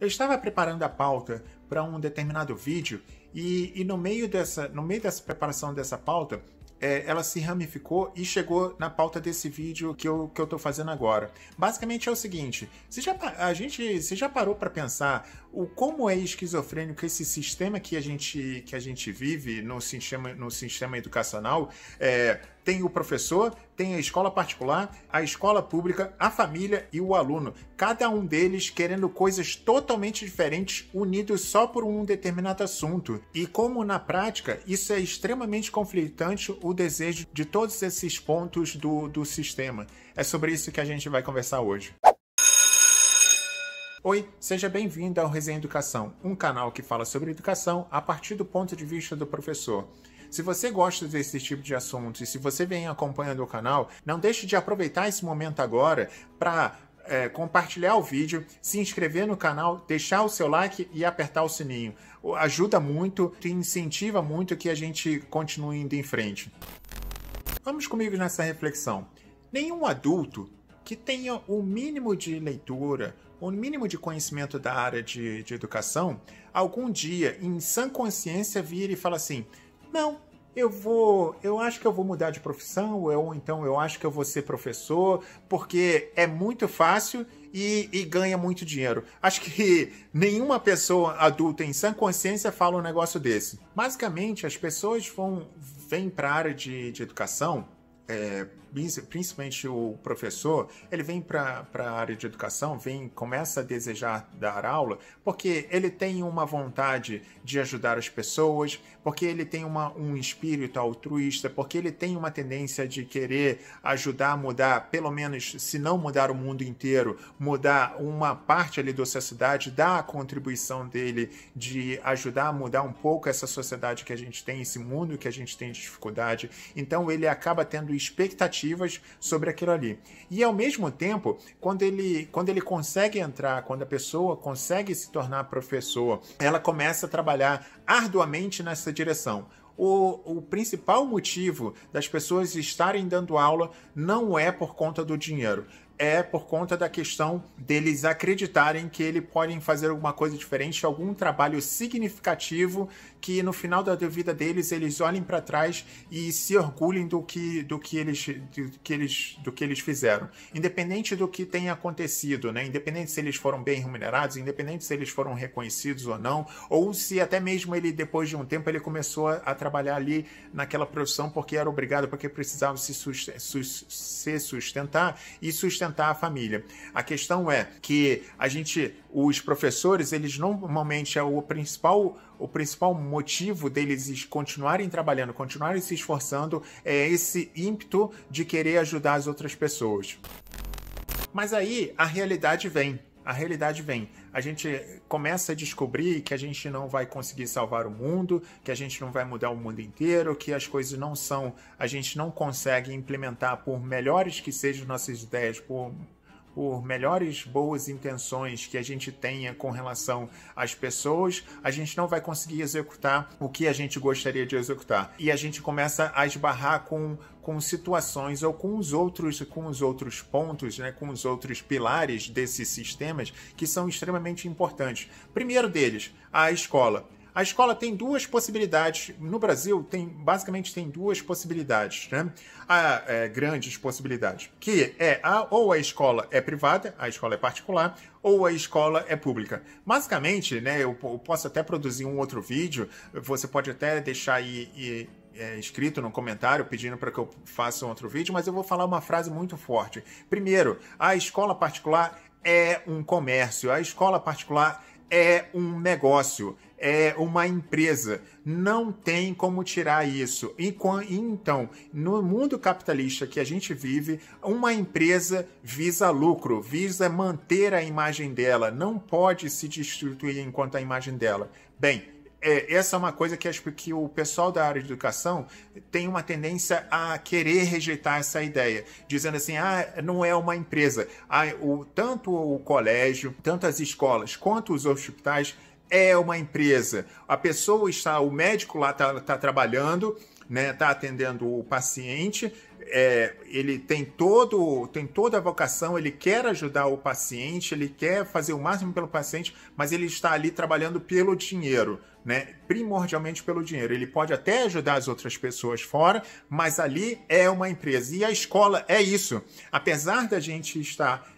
Eu estava preparando a pauta para um determinado vídeo e no meio dessa preparação dessa pauta, ela se ramificou e chegou na pauta desse vídeo que eu tô fazendo agora. Basicamente é o seguinte: você já parou para pensar como é esquizofrênico esse sistema que a gente vive no sistema educacional? Tem o professor, tem a escola particular, a escola pública, a família e o aluno. Cada um deles querendo coisas totalmente diferentes, unidos só por um determinado assunto. E como na prática, isso é extremamente conflitante o desejo de todos esses pontos do sistema. É sobre isso que a gente vai conversar hoje. Oi, seja bem-vindo ao Resenha Educação, um canal que fala sobre educação a partir do ponto de vista do professor. Se você gosta desse tipo de assunto e se você vem acompanhando o canal, não deixe de aproveitar esse momento agora para compartilhar o vídeo, se inscrever no canal, deixar o seu like e apertar o sininho. Ajuda muito e incentiva muito que a gente continue indo em frente. Vamos comigo nessa reflexão. Nenhum adulto que tenha o mínimo de leitura, o mínimo de conhecimento da área de educação, algum dia, em sã consciência, vira e fala assim: não, eu acho que eu vou mudar de profissão, ou então eu acho que eu vou ser professor, porque é muito fácil e ganha muito dinheiro. Acho que nenhuma pessoa adulta em sã consciência fala um negócio desse. Basicamente, as pessoas vêm para a área de educação, principalmente o professor, ele vem para a área de educação, começa a desejar dar aula, porque ele tem uma vontade de ajudar as pessoas, porque ele tem um espírito altruísta, porque ele tem uma tendência de querer ajudar a mudar, pelo menos, se não mudar o mundo inteiro, mudar uma parte ali da sociedade, dar a contribuição dele de ajudar a mudar um pouco essa sociedade que a gente tem, esse mundo que a gente tem de dificuldade. Então ele acaba tendo expectativas sobre aquilo ali. E ao mesmo tempo, quando ele consegue entrar, quando a pessoa consegue se tornar professor, ela começa a trabalhar arduamente nessa direção. O principal motivo das pessoas estarem dando aula não é por conta do dinheiro, é por conta da questão deles acreditarem que eles podem fazer alguma coisa diferente, algum trabalho significativo que no final da vida deles eles olhem para trás e se orgulhem do que eles fizeram. Independente do que tenha acontecido, né? Independente se eles foram bem remunerados, independente se eles foram reconhecidos ou não, ou se até mesmo ele, depois de um tempo, ele começou a trabalhar ali naquela profissão porque era obrigado, porque precisava se sustentar e sustentar a família. A questão é que os professores, eles normalmente o principal motivo deles continuarem trabalhando, continuarem se esforçando, é esse ímpeto de querer ajudar as outras pessoas. Mas aí a realidade vem. A gente começa a descobrir que a gente não vai conseguir salvar o mundo, que a gente não vai mudar o mundo inteiro, que as coisas a gente não consegue implementar, por melhores que sejam nossas ideias, por melhores boas intenções que a gente tenha com relação às pessoas, a gente não vai conseguir executar o que a gente gostaria de executar. E a gente começa a esbarrar com situações ou com os outros pontos, né, com os outros pilares desses sistemas que são extremamente importantes. Primeiro deles, a escola. A escola tem duas possibilidades. No Brasil, basicamente tem duas possibilidades, né? Grandes possibilidades. Que ou a escola é privada, a escola é particular, ou a escola é pública. Basicamente, né, eu posso até produzir um outro vídeo, você pode até deixar aí escrito no comentário pedindo para que eu faça um outro vídeo, mas eu vou falar uma frase muito forte. Primeiro, a escola particular é um comércio, a escola particular é um negócio, é uma empresa. Não tem como tirar isso. Então, no mundo capitalista que a gente vive, uma empresa visa lucro, visa manter a imagem dela, não pode se destituir enquanto a imagem dela. Bem, essa é uma coisa que acho que o pessoal da área de educação tem uma tendência a querer rejeitar essa ideia, dizendo assim, não é uma empresa. Tanto o colégio, tanto as escolas, quanto os hospitais é uma empresa. O médico lá está trabalhando, né, está atendendo o paciente, ele tem toda a vocação, ele quer ajudar o paciente, ele quer fazer o máximo pelo paciente, mas ele está ali trabalhando pelo dinheiro, né? Primordialmente pelo dinheiro. Ele pode até ajudar as outras pessoas fora, mas ali é uma empresa. E a escola é isso. Apesar da gente estar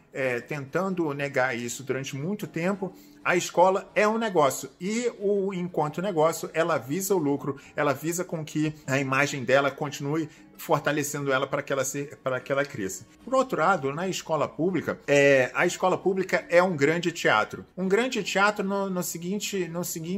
tentando negar isso durante muito tempo, a escola é um negócio e, enquanto negócio, ela visa o lucro, ela visa com que a imagem dela continue fortalecendo ela para que ela cresça. Por outro lado, na escola pública, a escola pública é um grande teatro. Um grande teatro no seguinte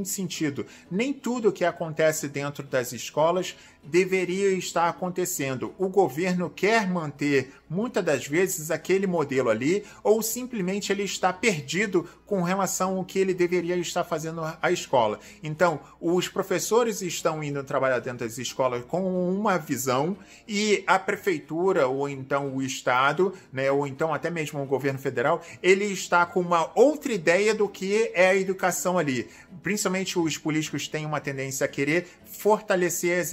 sentido: nem tudo que acontece dentro das escolas deveria estar acontecendo. O governo quer manter, muitas das vezes, aquele modelo ali, ou simplesmente ele está perdido com relação ao que ele deveria estar fazendo a escola. Então, os professores estão indo trabalhar dentro das escolas com uma visão, e a prefeitura, ou então o Estado, né, ou então até mesmo o governo federal, ele está com uma outra ideia do que é a educação ali. Principalmente os políticos têm uma tendência a querer fortalecer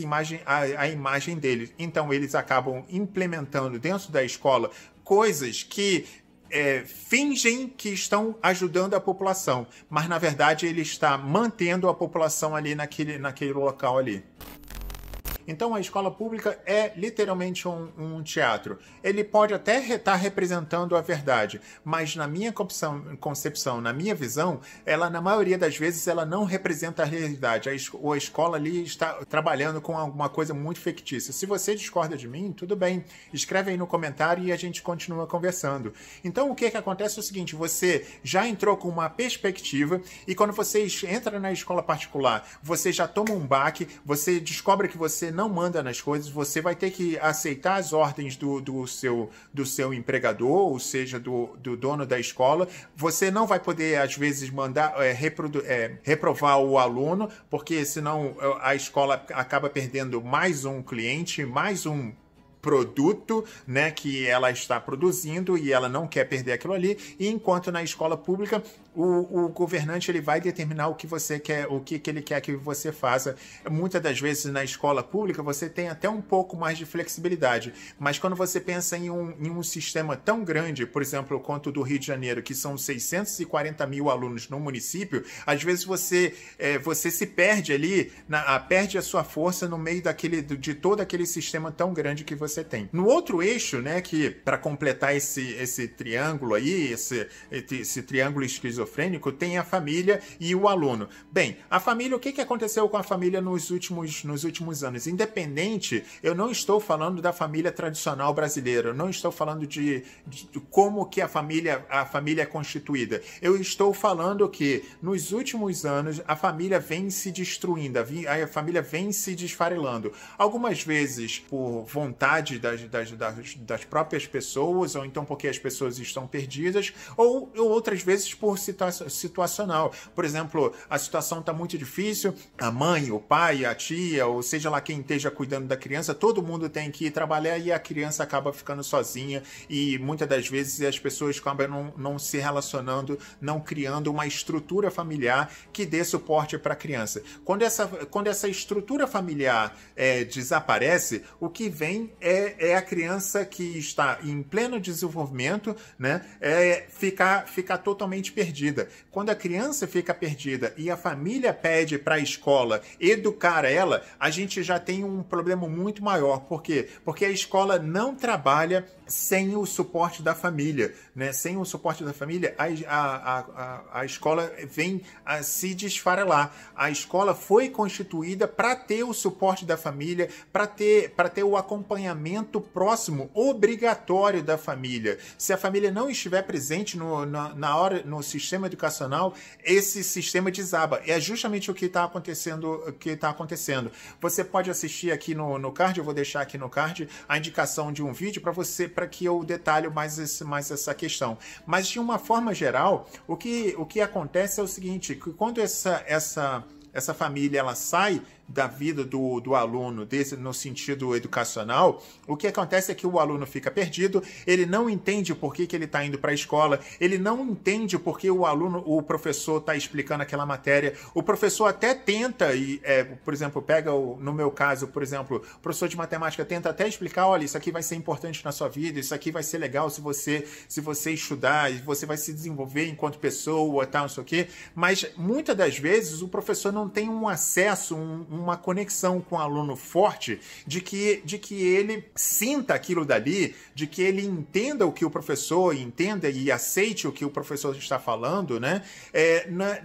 a imagem deles. Então, eles acabam implementando dentro da escola coisas que fingem que estão ajudando a população, mas na verdade ele está mantendo a população ali naquele local ali. Então, a escola pública é literalmente um teatro. Ele pode até estar representando a verdade, mas na minha concepção, na minha visão, ela, na maioria das vezes, ela não representa a realidade. A escola ali está trabalhando com alguma coisa muito fictícia. Se você discorda de mim, tudo bem. Escreve aí no comentário e a gente continua conversando. Então, o que acontece é o seguinte: você já entrou com uma perspectiva e quando você entra na escola particular, você já toma um baque, você descobre que você não manda nas coisas, você vai ter que aceitar as ordens do seu empregador, ou seja, do dono da escola. Você não vai poder, às vezes, mandar reprovar o aluno, porque senão a escola acaba perdendo mais um cliente, mais um produto, né, que ela está produzindo, e ela não quer perder aquilo ali. E enquanto na escola pública o governante ele vai determinar o que você quer, o que ele quer que você faça. Muitas das vezes na escola pública você tem até um pouco mais de flexibilidade, mas quando você pensa em um sistema tão grande, por exemplo, quanto o do Rio de Janeiro, que são 640 mil alunos no município, às vezes você se perde ali, perde a sua força no meio de todo aquele sistema tão grande que você tem. No outro eixo, né, que para completar esse triângulo aí, esse triângulo esquizofrênico, tem a família e o aluno. Bem, a família, o que aconteceu com a família nos últimos anos? Independente, eu não estou falando da família tradicional brasileira, eu não estou falando de como que a família é constituída. Eu estou falando que nos últimos anos a família vem se destruindo, a família vem se desfarelando. Algumas vezes por vontade das próprias pessoas, ou então porque as pessoas estão perdidas, ou outras vezes por situacional. Por exemplo, a situação está muito difícil, a mãe, o pai, a tia, ou seja lá quem esteja cuidando da criança, todo mundo tem que ir trabalhar e a criança acaba ficando sozinha, e muitas das vezes as pessoas acabam não se relacionando, não criando uma estrutura familiar que dê suporte para a criança. Quando essa estrutura familiar desaparece, o que vem é a criança que está em pleno desenvolvimento, né, ficar totalmente perdida. Quando a criança fica perdida e a família pede para a escola educar ela, a gente já tem um problema muito maior. Por quê? Porque a escola não trabalha sem o suporte da família, né? Sem o suporte da família, a escola vem a se desfarelar. A escola foi constituída para ter o suporte da família, para ter o acompanhamento próximo, obrigatório da família. Se a família não estiver presente no sistema educacional, esse sistema desaba. É justamente o que está acontecendo. Você pode assistir aqui no card, eu vou deixar aqui no card a indicação de um vídeo para que eu detalhe mais essa questão. Mas de uma forma geral, o que acontece é o seguinte: que quando essa família ela sai da vida do aluno, no sentido educacional, o que acontece é que o aluno fica perdido, ele não entende por que ele está indo para a escola, ele não entende por que o professor está explicando aquela matéria, o professor até tenta, por exemplo, no meu caso, por exemplo, o professor de matemática tenta até explicar, olha, isso aqui vai ser importante na sua vida, isso aqui vai ser legal se você estudar, você vai se desenvolver enquanto pessoa, tal, não sei o quê, mas muitas das vezes o professor não tem um acesso, uma conexão com o aluno forte de que ele sinta aquilo dali, de que ele entenda o que o professor entenda e aceite o que o professor está falando, né?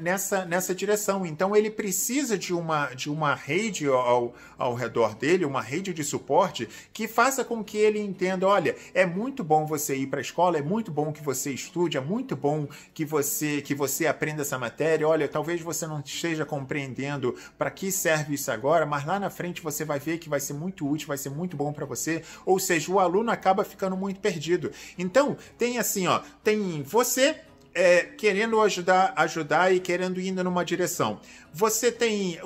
Nessa direção. Então ele precisa de uma rede ao redor dele, uma rede de suporte que faça com que ele entenda, olha, é muito bom você ir para a escola, é muito bom que você estude, é muito bom que você aprenda essa matéria, olha, talvez você não esteja compreendendo para que serve isso agora, mas lá na frente você vai ver que vai ser muito útil, vai ser muito bom para você, ou seja, o aluno acaba ficando muito perdido. Então, tem assim, tem você querendo ajudar e querendo ir numa direção. Você tem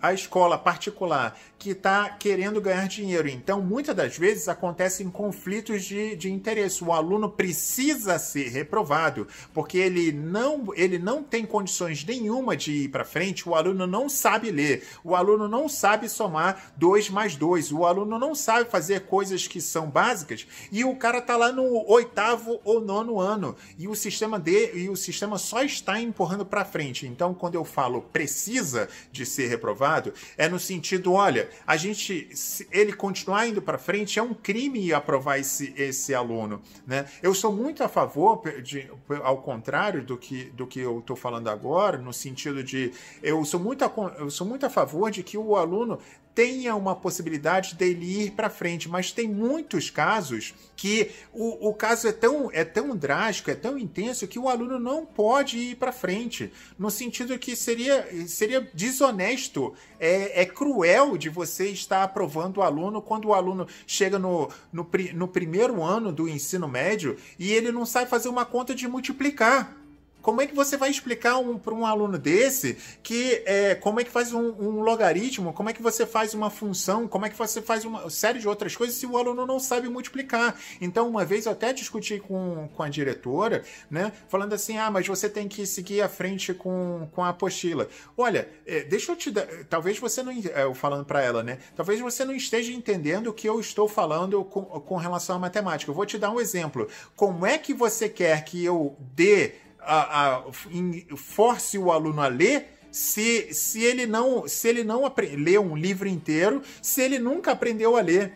a escola particular que está querendo ganhar dinheiro. Então, muitas das vezes acontecem conflitos de interesse. O aluno precisa ser reprovado, porque ele não tem condições nenhuma de ir para frente, o aluno não sabe ler, o aluno não sabe somar 2 mais 2, o aluno não sabe fazer coisas que são básicas, e o cara está lá no 8º ou 9º ano, e o sistema só está empurrando para frente. Então, quando eu falo precisa de ser reprovado, é no sentido, olha, se ele continuar indo para frente, é um crime aprovar esse aluno, né? Eu sou muito a favor, ao contrário do que eu estou falando agora, no sentido de, eu sou muito a favor de que o aluno tenha uma possibilidade dele ir para frente, mas tem muitos casos que o caso é tão drástico, é tão intenso, que o aluno não pode ir para frente, no sentido que seria desonesto, é cruel de você estar aprovando o aluno quando o aluno chega no primeiro ano do ensino médio e ele não sabe fazer uma conta de multiplicar. Como é que você vai explicar para um aluno desse como é que faz um logaritmo, como é que você faz uma função, como é que você faz uma série de outras coisas se o aluno não sabe multiplicar? Então, uma vez eu até discuti com a diretora, né, falando assim, mas você tem que seguir à frente com a apostila. Olha, deixa eu te dar, talvez você não, eu falando para ela, né, talvez você não esteja entendendo o que eu estou falando com relação à matemática. Eu vou te dar um exemplo. Como é que você quer que eu force o aluno a ler se ele não lê um livro inteiro, se ele nunca aprendeu a ler?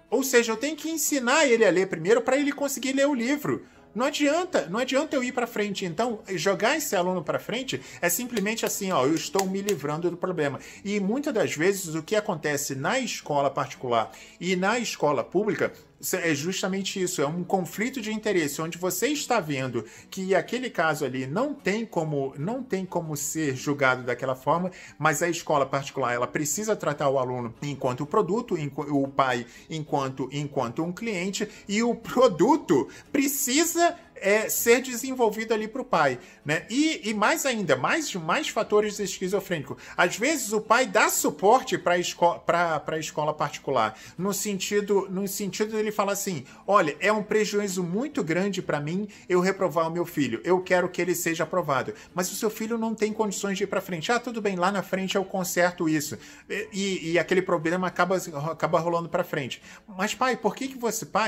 Ou seja, eu tenho que ensinar ele a ler primeiro para ele conseguir ler o livro. Não adianta eu ir para frente. Então, jogar esse aluno para frente é simplesmente assim, eu estou me livrando do problema. E muitas das vezes o que acontece na escola particular e na escola pública é justamente isso, é um conflito de interesse, onde você está vendo que aquele caso ali não tem como ser julgado daquela forma, mas a escola particular ela precisa tratar o aluno enquanto produto, o pai enquanto um cliente, e o produto precisa ser desenvolvido ali para o pai, né? E mais ainda, mais fatores esquizofrênicos. Às vezes o pai dá suporte para a escola particular, no sentido dele falar assim, olha, é um prejuízo muito grande para mim eu reprovar o meu filho, eu quero que ele seja aprovado, mas o seu filho não tem condições de ir para frente. Tudo bem, lá na frente eu conserto isso. E aquele problema acaba rolando para frente. Mas pai,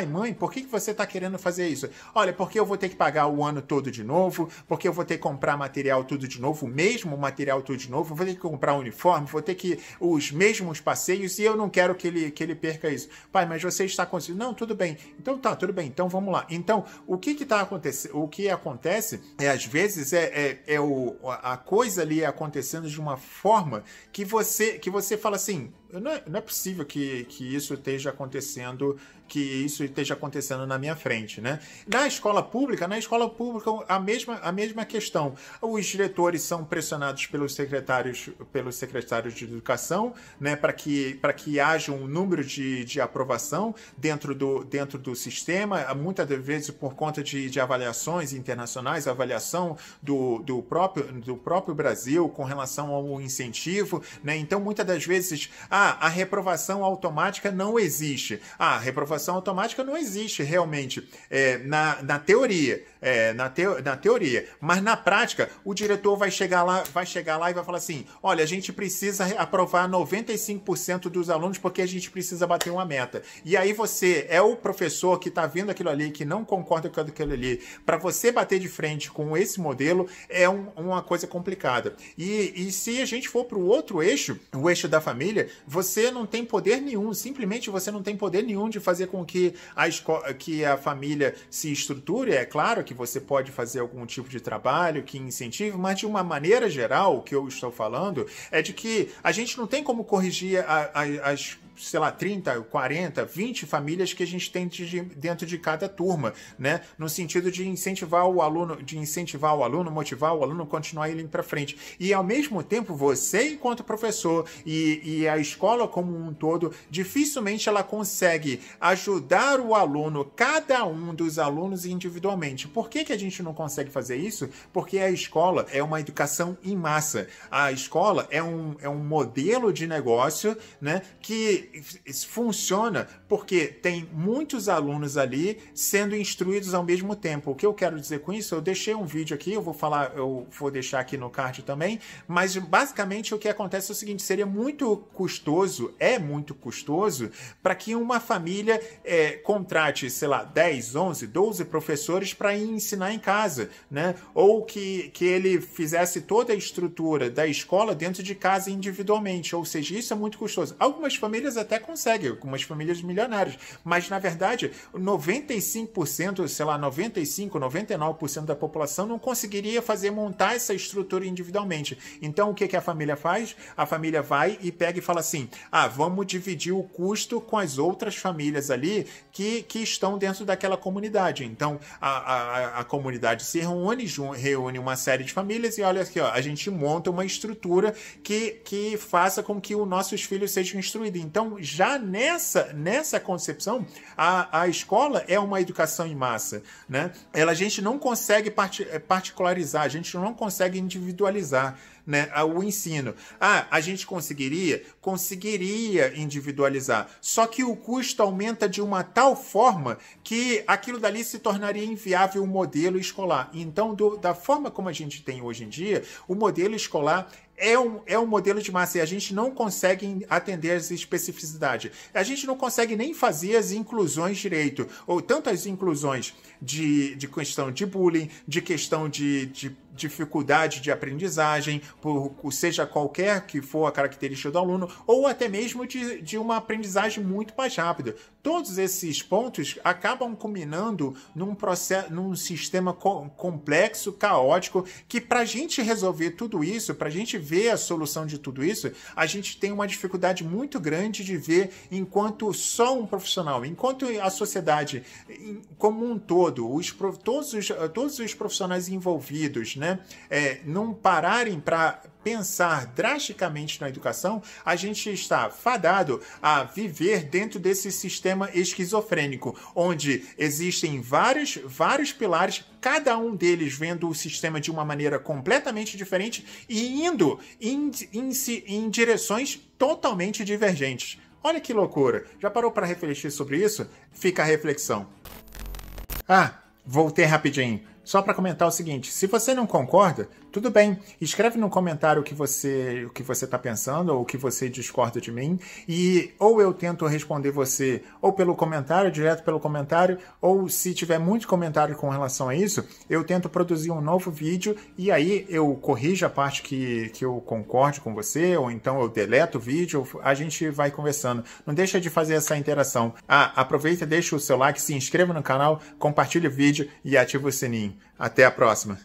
mãe, por que você está querendo fazer isso? Olha, porque eu vou ter que pagar o ano todo de novo, porque eu vou ter que comprar material tudo de novo, o mesmo material tudo de novo, vou ter que comprar uniforme, vou ter que os mesmos passeios, e eu não quero que ele perca isso. Pai, mas você está conseguindo? Não, tudo bem. Então tá, tudo bem. Então vamos lá. Então, o que acontece às vezes a coisa ali acontecendo de uma forma que você fala assim, não é possível que isso esteja acontecendo, na minha frente, né? Na escola pública, a mesma questão. Os diretores são pressionados pelos secretários de educação, né, para que haja um número de aprovação dentro do sistema, muitas vezes por conta de avaliações internacionais, avaliação do próprio Brasil com relação ao incentivo, né? Então, muitas das vezes, a reprovação automática não existe. A reprovação automática não existe realmente na teoria. Na teoria. Mas na prática, o diretor vai chegar lá e vai falar assim: olha, a gente precisa aprovar 95% dos alunos porque a gente precisa bater uma meta. E aí você é o professor que está vendo aquilo ali, que não concorda com aquilo ali. Para você bater de frente com esse modelo é uma coisa complicada. E se a gente for para o outro eixo, o eixo da família, você não tem poder nenhum, simplesmente você não tem poder nenhum de fazer com que a família se estruture. É claro que você pode fazer algum tipo de trabalho que incentive, mas de uma maneira geral, o que eu estou falando é de que a gente não tem como corrigir as sei lá, 30, 40, 20 famílias que a gente tem dentro de cada turma, né? No sentido de incentivar o aluno, motivar o aluno a continuar indo para frente. E ao mesmo tempo, você, enquanto professor, e a escola como um todo, dificilmente ela consegue ajudar o aluno, cada um dos alunos individualmente. Por que a gente não consegue fazer isso? Porque a escola é uma educação em massa. A escola é um modelo de negócio, né, que funciona porque tem muitos alunos ali sendo instruídos ao mesmo tempo. O que eu quero dizer com isso? Eu deixei um vídeo aqui, eu vou deixar aqui no card também, mas basicamente o que acontece é o seguinte: seria muito custoso para que uma família contrate, sei lá, 10, 11, 12 professores para ensinar em casa, né? Ou que ele fizesse toda a estrutura da escola dentro de casa individualmente, ou seja, isso é muito custoso. Algumas famílias até conseguem, algumas famílias milionárias, mas na verdade 95%, sei lá, 95%, 99% da população não conseguiria montar essa estrutura individualmente. Então o que a família faz? A família vai e pega e fala assim: vamos dividir o custo com as outras famílias ali que estão dentro daquela comunidade. Então a comunidade se reúne uma série de famílias e olha aqui, a gente monta uma estrutura que faça com que os nossos filhos sejam instruídos. Então, já nessa concepção, a escola é uma educação em massa, né? A gente não consegue particularizar, a gente não consegue individualizar, né, o ensino. A gente conseguiria individualizar, só que o custo aumenta de uma tal forma que aquilo dali se tornaria inviável o modelo escolar. Então, da forma como a gente tem hoje em dia, o modelo escolar é um modelo de massa e a gente não consegue atender as especificidades. A gente não consegue nem fazer as inclusões direito, ou tanto as inclusões de questão de bullying, de questão de dificuldade de aprendizagem, seja qualquer que for a característica do aluno, ou até mesmo de uma aprendizagem muito mais rápida. Todos esses pontos acabam culminando num sistema complexo, caótico, que para a gente resolver tudo isso, para a gente ver a solução de tudo isso, a gente tem uma dificuldade muito grande de ver enquanto só um profissional, enquanto a sociedade como um todo, todos os profissionais envolvidos, né, não pararem para pensar drasticamente na educação, a gente está fadado a viver dentro desse sistema esquizofrênico, onde existem vários pilares, cada um deles vendo o sistema de uma maneira completamente diferente e indo em direções totalmente divergentes. Olha que loucura! Já parou para refletir sobre isso? Fica a reflexão. Voltei rapidinho. Só para comentar o seguinte: se você não concorda, tudo bem, escreve no comentário o que você está pensando ou o que você discorda de mim, e ou eu tento responder você ou pelo comentário, direto pelo comentário, ou se tiver muito comentário com relação a isso, eu tento produzir um novo vídeo e aí eu corrijo a parte que eu concorde com você, ou então eu deleto o vídeo, a gente vai conversando. Não deixa de fazer essa interação. Aproveita, deixa o seu like, se inscreva no canal, compartilhe o vídeo e ativa o sininho. Até a próxima!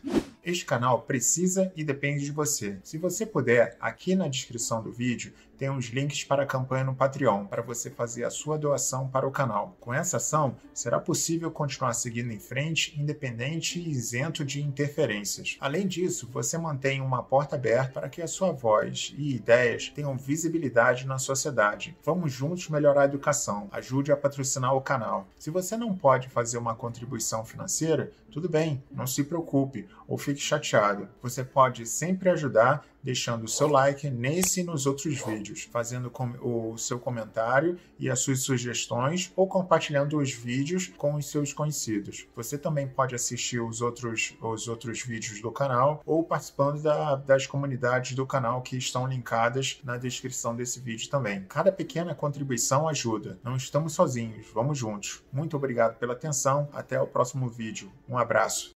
Este canal precisa e depende de você. Se você puder, aqui na descrição do vídeo tem uns links para a campanha no Patreon, para você fazer a sua doação para o canal. Com essa ação, será possível continuar seguindo em frente, independente e isento de interferências. Além disso, você mantém uma porta aberta para que a sua voz e ideias tenham visibilidade na sociedade. Vamos juntos melhorar a educação. Ajude a patrocinar o canal. Se você não pode fazer uma contribuição financeira, tudo bem, não se preocupe ou fique chateado. Você pode sempre ajudar deixando o seu like nesse e nos outros vídeos, fazendo o seu comentário e as suas sugestões ou compartilhando os vídeos com os seus conhecidos. Você também pode assistir os outros vídeos do canal ou participando das comunidades do canal que estão linkadas na descrição desse vídeo também. Cada pequena contribuição ajuda. Não estamos sozinhos, vamos juntos. Muito obrigado pela atenção, até o próximo vídeo. Um abraço.